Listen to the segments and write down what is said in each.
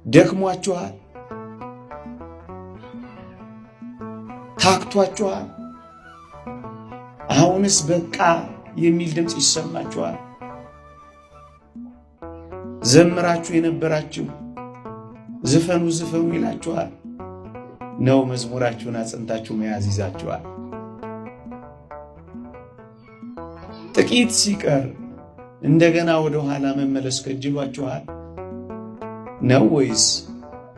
ደክሟችኋል፣ ታክቷችኋል። አሁንስ በቃ የሚል ድምፅ ይሰማችኋል። ዘምራችሁ የነበራችሁ ዝፈኑ ዝፈኑ ይላችኋል ነው። መዝሙራችሁን አጽንታችሁ መያዝ ይዛችኋል። ጥቂት ሲቀር እንደገና ወደ ኋላ መመለስ ከጅሏችኋል ነው ወይስ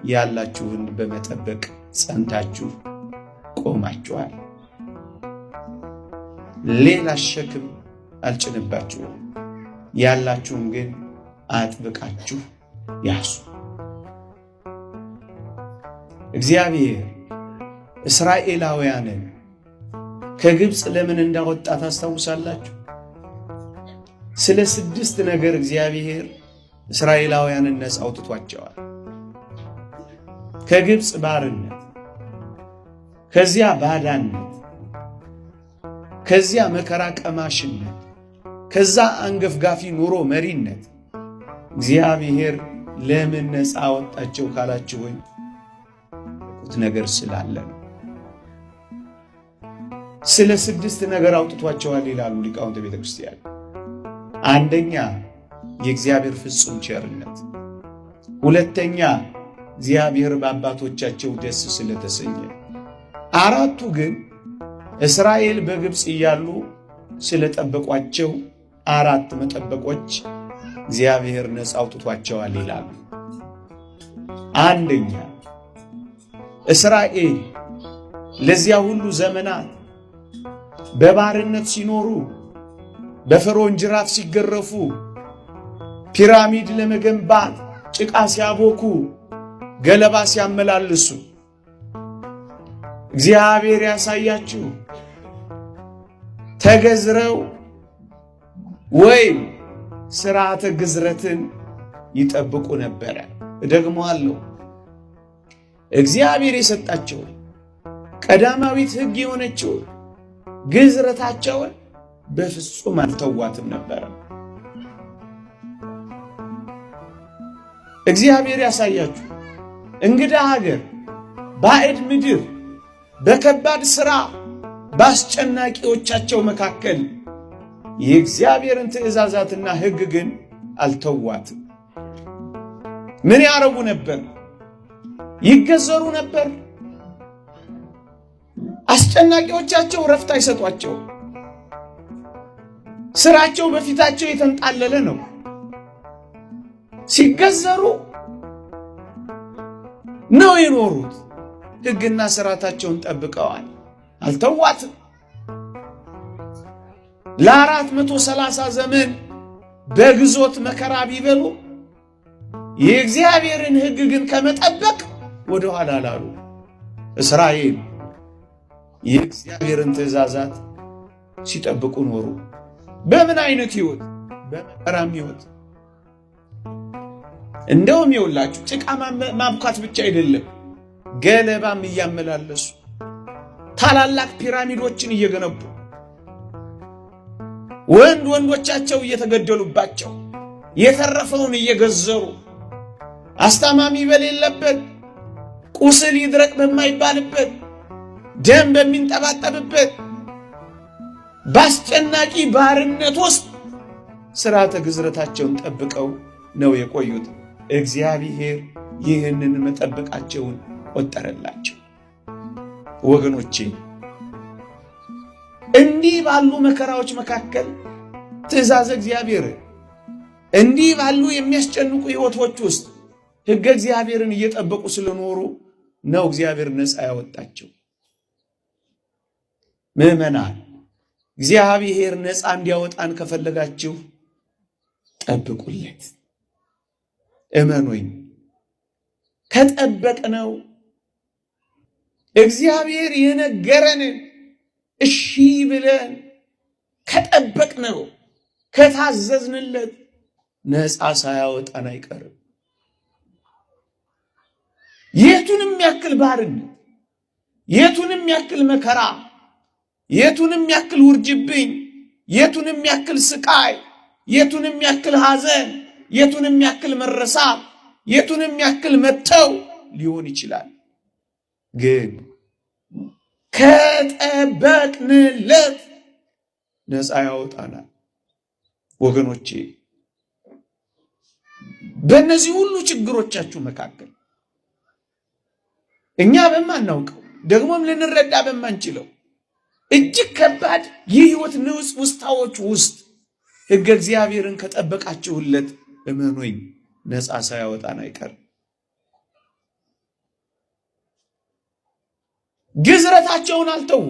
ያላችሁን በመጠበቅ ጸንታችሁ ቆማችኋል? ሌላ ሸክም አልጭንባችሁም፣ ያላችሁን ግን አጥብቃችሁ ያዙ። እግዚአብሔር እስራኤላውያንን ከግብፅ ለምን እንዳወጣ ታስታውሳላችሁ? ስለ 6 ነገር እግዚአብሔር እስራኤላውያንን ነፃ አውጥቷቸዋል። ከግብፅ ባርነት፣ ከዚያ ባዳነት፣ ከዚያ መከራ ቀማሽነት፣ ከዛ አንገፍጋፊ ኑሮ መሪነት እግዚአብሔር ለምን ነፃ አወጣቸው ካላችሁኝ ነገር ስላለ ነው። ስለ 6 ነገር አውጥቷቸዋል ይላሉ ሊቃውንተ ቤተ ክርስቲያን። አንደኛ የእግዚአብሔር ፍጹም ቸርነት፣ ሁለተኛ እግዚአብሔር በአባቶቻቸው ደስ ስለተሰኘ፣ አራቱ ግን እስራኤል በግብፅ እያሉ ስለጠበቋቸው 4 መጠበቆች እግዚአብሔር ነፃ አውጥቷቸዋል ይላሉ። አንደኛ እስራኤል ለዚያ ሁሉ ዘመናት በባርነት ሲኖሩ፣ በፈርዖን ጅራፍ ሲገረፉ፣ ፒራሚድ ለመገንባት ጭቃ ሲያቦኩ፣ ገለባ ሲያመላልሱ እግዚአብሔር ያሳያችሁ ተገዝረው ወይም ሥርዓተ ግዝረትን ይጠብቁ ነበረ። እደግመዋለሁ፣ እግዚአብሔር የሰጣቸው ቀዳማዊት ሕግ የሆነችው ግዝረታቸውን በፍጹም አልተዋትም ነበረ። እግዚአብሔር ያሳያችሁ እንግዳ ሀገር፣ ባዕድ ምድር፣ በከባድ ሥራ በአስጨናቂዎቻቸው መካከል የእግዚአብሔርን ትእዛዛትና ሕግ ግን አልተዋትም። ምን ያረጉ ነበር? ይገዘሩ ነበር። አስጨናቂዎቻቸው ረፍት አይሰጧቸው። ስራቸው በፊታቸው የተንጣለለ ነው። ሲገዘሩ ነው የኖሩት። ሕግና ሥርዓታቸውን ጠብቀዋል፣ አልተዋትም። ለ430 ዘመን በግዞት መከራ ቢበሉ የእግዚአብሔርን ሕግ ግን ከመጠበቅ ወደ ኋላ አላሉ። እስራኤል የእግዚአብሔርን ትእዛዛት ሲጠብቁ ኖሩ። በምን አይነት ሕይወት? በመከራም ሕይወት። እንደውም ይውላችሁ ጭቃ ማብካት ብቻ አይደለም፣ ገለባም እያመላለሱ ታላላቅ ፒራሚዶችን እየገነቡ ወንዶቻቸው እየተገደሉባቸው የተረፈውን እየገዘሩ አስታማሚ በሌለበት፣ ቁስል ይድረቅ በማይባልበት፣ ደም በሚንጠባጠብበት በአስጨናቂ ባርነት ውስጥ ሥርዓተ ግዝረታቸውን ጠብቀው ነው የቆዩት። እግዚአብሔር ይህንን መጠበቃቸውን ቆጠረላቸው። ወገኖቼ እንዲህ ባሉ መከራዎች መካከል ትእዛዝ እግዚአብሔር እንዲህ ባሉ የሚያስጨንቁ ሕይወቶች ውስጥ ሕገ እግዚአብሔርን እየጠበቁ ስለኖሩ ነው እግዚአብሔር ነፃ ያወጣቸው። ምዕመናን እግዚአብሔር ነፃ እንዲያወጣን ከፈለጋችሁ ጠብቁለት። እመኑኝ፣ ከጠበቅነው እግዚአብሔር የነገረንን እሺ ብለን ከጠበቅነው ከታዘዝንለት ነፃ ሳያወጣን አይቀርም። የቱንም ያክል ባርነት፣ የቱንም ያክል መከራ፣ የቱንም ያክል ውርጅብኝ፣ የቱንም ያክል ስቃይ፣ የቱንም ያክል ሐዘን፣ የቱንም ያክል መረሳት፣ የቱንም ያክል መተው ሊሆን ይችላል። ግን ከጠበቅንለት ነፃ ያወጣናል። ወገኖቼ በእነዚህ ሁሉ ችግሮቻችሁ መካከል እኛ በማናውቀው ደግሞም ልንረዳ በማንችለው እጅግ ከባድ የህይወት ንዑስ ውስጣዎች ውስጥ ሕገ እግዚአብሔርን ከጠበቃችሁለት እመኑኝ ነፃ ሳያወጣን አይቀርም። ግዝረታቸውን አልተው፣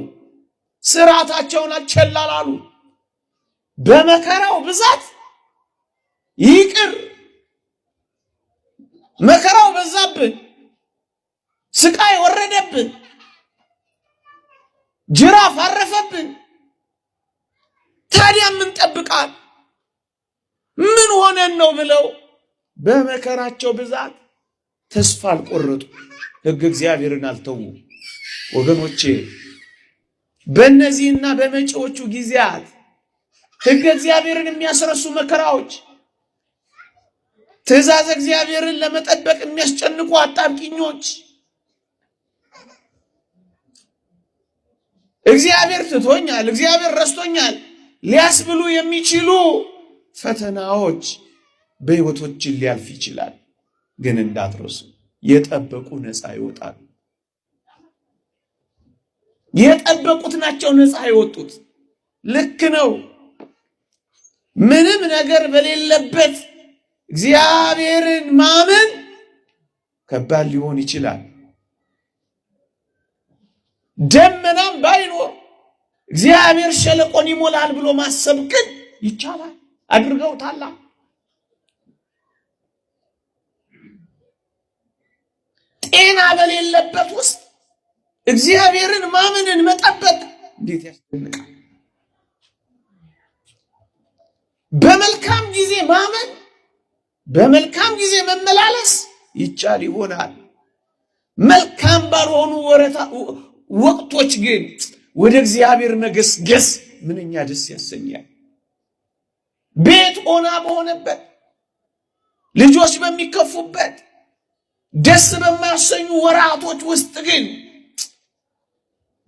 ስርዓታቸውን አልቸላላሉ። በመከራው ብዛት ይቅር፣ መከራው በዛብን፣ ስቃይ ወረደብን፣ ጅራፍ አረፈብን። ታዲያ ምን ጠብቃል? ምን ሆነን ነው ብለው በመከራቸው ብዛት ተስፋ አልቆረጡ፣ ሕግ እግዚአብሔርን አልተዉ። ወገኖቼ በእነዚህና በመጪዎቹ ጊዜያት ሕግ እግዚአብሔርን የሚያስረሱ መከራዎች፣ ትእዛዝ እግዚአብሔርን ለመጠበቅ የሚያስጨንቁ አጣብቂኞች፣ እግዚአብሔር ትቶኛል፣ እግዚአብሔር ረስቶኛል ሊያስብሉ የሚችሉ ፈተናዎች በሕይወቶችን ሊያልፍ ይችላል። ግን እንዳትረሱ የጠበቁ ነፃ ይወጣሉ። የጠበቁት ናቸው ነፃ የወጡት። ልክ ነው። ምንም ነገር በሌለበት እግዚአብሔርን ማመን ከባድ ሊሆን ይችላል። ደመናም ባይኖር እግዚአብሔር ሸለቆን ይሞላል ብሎ ማሰብ ግን ይቻላል። አድርገውታል። ጤና በሌለበት ውስጥ እግዚአብሔርን ማመንን መጠበቅ እንዴት ያስደንቃል! በመልካም ጊዜ ማመን፣ በመልካም ጊዜ መመላለስ ይቻል ይሆናል። መልካም ባልሆኑ ወቅቶች ግን ወደ እግዚአብሔር መገስገስ ምንኛ ደስ ያሰኛል። ቤት ኦና በሆነበት፣ ልጆች በሚከፉበት፣ ደስ በማያሰኙ ወራቶች ውስጥ ግን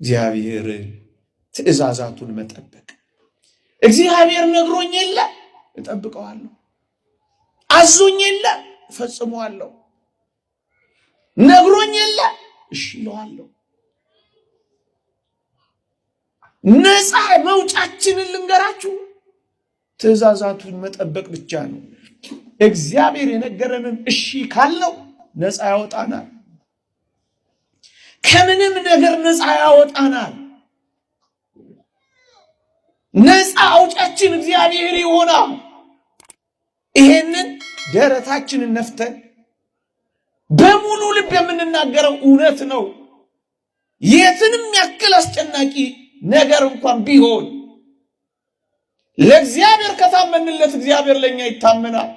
እግዚአብሔር ትእዛዛቱን መጠበቅ። እግዚአብሔር ነግሮኝ የለ እጠብቀዋለሁ፣ አዞኝ የለ እፈጽመዋለሁ፣ ነግሮኝ የለ እሺ እለዋለሁ። ነፃ መውጫችንን ልንገራችሁ፣ ትእዛዛቱን መጠበቅ ብቻ ነው። እግዚአብሔር የነገረንን እሺ ካልነው ነፃ ያወጣናል። ከምንም ነገር ነፃ ያወጣናል። ነፃ አውጫችን እግዚአብሔር ይሆናል። ይሄንን ደረታችንን ነፍተን በሙሉ ልብ የምንናገረው እውነት ነው። የትንም ያክል አስጨናቂ ነገር እንኳን ቢሆን ለእግዚአብሔር ከታመንለት እግዚአብሔር ለኛ ይታመናል።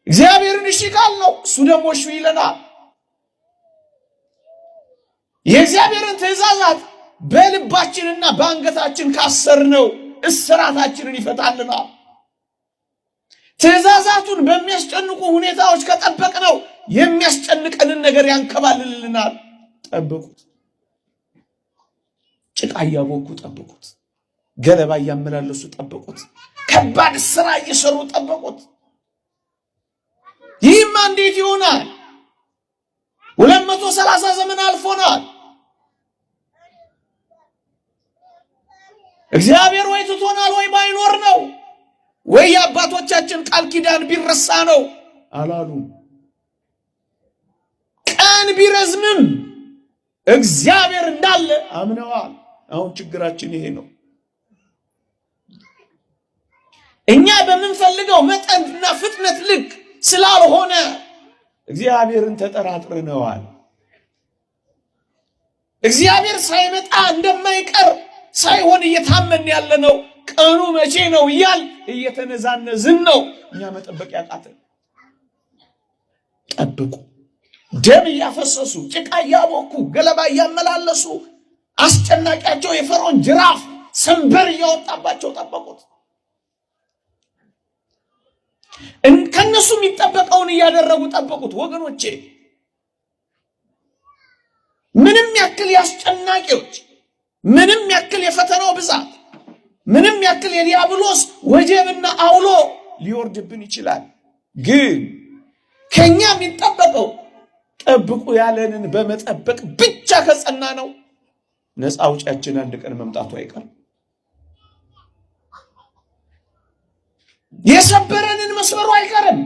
እግዚአብሔርን እሺ ካልነው እሱ ደግሞ እሺ ይለናል። የእግዚአብሔርን ትእዛዛት በልባችንና በአንገታችን ካሰርነው እስራታችንን ይፈታልናል። ትእዛዛቱን በሚያስጨንቁ ሁኔታዎች ከጠበቅነው የሚያስጨንቀንን ነገር ያንከባልልልናል። ጠብቁት። ጭቃ እያቦኩ ጠብቁት። ገለባ እያመላለሱ ጠብቁት። ከባድ ስራ እየሰሩ ጠብቁት። ይህማ እንዴት ይሆናል? 230 ዘመን አልፎናል። እግዚአብሔር ወይ ትቶናል ወይ ባይኖር ነው ወይ የአባቶቻችን ቃል ኪዳን ቢረሳ ነው አላሉም። ቀን ቢረዝምም እግዚአብሔር እንዳለ አምነዋል። አሁን ችግራችን ይሄ ነው። እኛ በምንፈልገው መጠንና ፍጥነት ልክ ስላልሆነ እግዚአብሔርን ተጠራጥረነዋል። እግዚአብሔር ሳይመጣ እንደማይቀር ሳይሆን እየታመን ያለነው ቀኑ መቼ ነው እያል እየተነዛነዝን ነው። እኛ መጠበቅ ያቃተን። ጠብቁ። ደም እያፈሰሱ ጭቃ እያቦኩ ገለባ እያመላለሱ አስጨናቂያቸው የፈርዖን ጅራፍ ሰንበር እያወጣባቸው ጠበቁት። ከነሱ የሚጠበቀውን እያደረጉ ጠበቁት። ወገኖቼ ምንም ያክል ያስጨናቂዎች፣ ምንም ያክል የፈተናው ብዛት፣ ምንም ያክል የዲያብሎስ ወጀብና አውሎ ሊወርድብን ይችላል። ግን ከኛ የሚጠበቀው ጠብቁ ያለንን በመጠበቅ ብቻ ከጸና ነው ነፃ አውጪያችን አንድ ቀን መምጣቱ አይቀርም። የሰበረንን መስበሩ አይቀርም።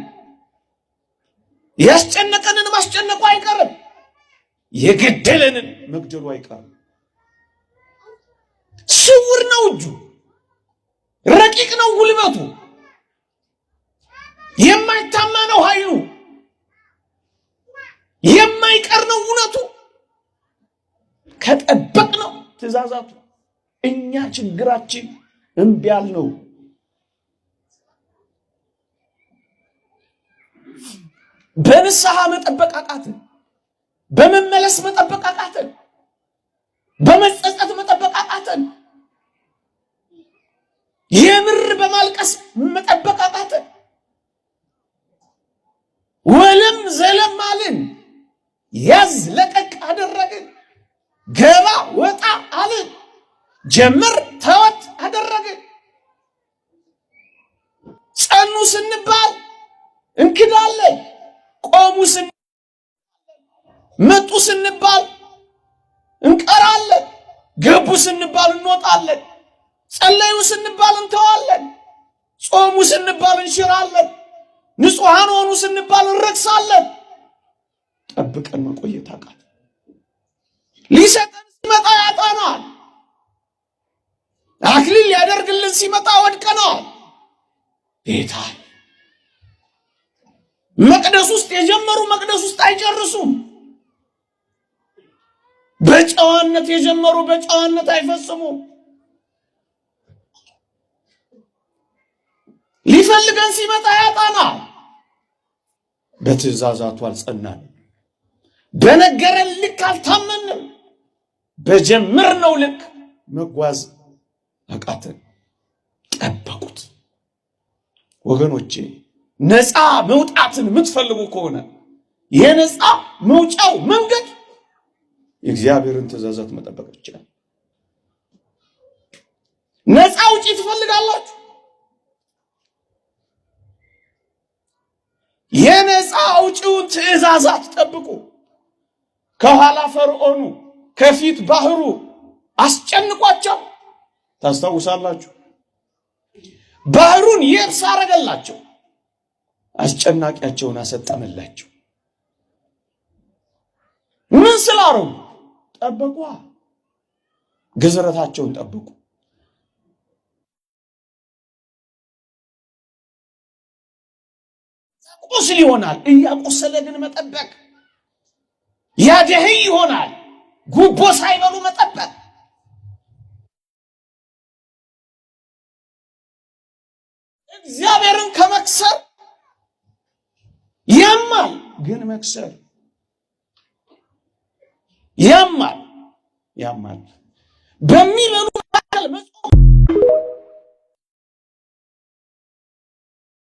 ያስጨነቀንን ማስጨነቁ አይቀርም። የገደለንን መግደሉ አይቀርም። ስውር ነው እጁ፣ ረቂቅ ነው ጉልበቱ፣ የማይታማ ነው ኃይሉ፣ የማይቀር ነው እውነቱ። ከጠበቅ ነው ትእዛዛቱ። እኛ ችግራችን እምቢ ያልነው በንስሐ መጠበቅ አቃተን፣ በመመለስ መጠበቅ አቃተን፣ በመጸጸት መጠበቅ አቃተን፣ የምር በማልቀስ መጠበቅ አቃተን። ወለም ዘለም አልን፣ ያዝ ለቀቅ አደረግን፣ ገባ ወጣ አልን፣ ጀምር ተወት አደረግን። ጸኑ ስንባል እንክዳለን፣ ቆሙ ስንባል መጡ ስንባል እንቀራለን፣ ገቡ ስንባል እንወጣለን፣ ጸለዩ ስንባል እንተዋለን፣ ጾሙ ስንባል እንሽራለን፣ ንጹሐን ሆኑ ስንባል እንረክሳለን። ጠብቀን መቆየት አቃተን። ሊሰጠን ሲመጣ ያጣናል። አክሊል ሊያደርግልን ሲመጣ ወድቀናል። ጌታ መቅደስ ውስጥ የጀመሩ መቅደስ ውስጥ አይጨርሱም። በጨዋነት የጀመሩ በጨዋነት አይፈጽሙም። ሊፈልገን ሲመጣ ያጣናል። በትእዛዛቱ አልጸናንም። በነገረን ልክ አልታመንም። በጀመርነው ልክ መጓዝ አቃተን። ጠበቁት። ወገኖቼ ነፃ መውጣትን የምትፈልጉ ከሆነ የነፃ መውጫው መንገድ የእግዚአብሔርን ትእዛዛት መጠበቅ ይችላል። ነፃ ውጪ ትፈልጋላችሁ? የነፃ አውጪውን ትእዛዛት ጠብቁ። ከኋላ ፈርዖኑ ከፊት ባህሩ አስጨንቋቸው። ታስታውሳላችሁ? ባህሩን የብስ አረገላቸው፣ አስጨናቂያቸውን አሰጠመላቸው። ምን ስላረጉ? ጠበቁ። ግዝረታቸውን ጠበቁ። ቁስል ይሆናል እያቆሰለ ግን መጠበቅ። ያደህይ ይሆናል ጉቦ ሳይበሉ መጠበቅ። እግዚአብሔርን ከመክሰር ያማል፣ ግን መክሰር ያማል። በሚበሉ መካከል መጾም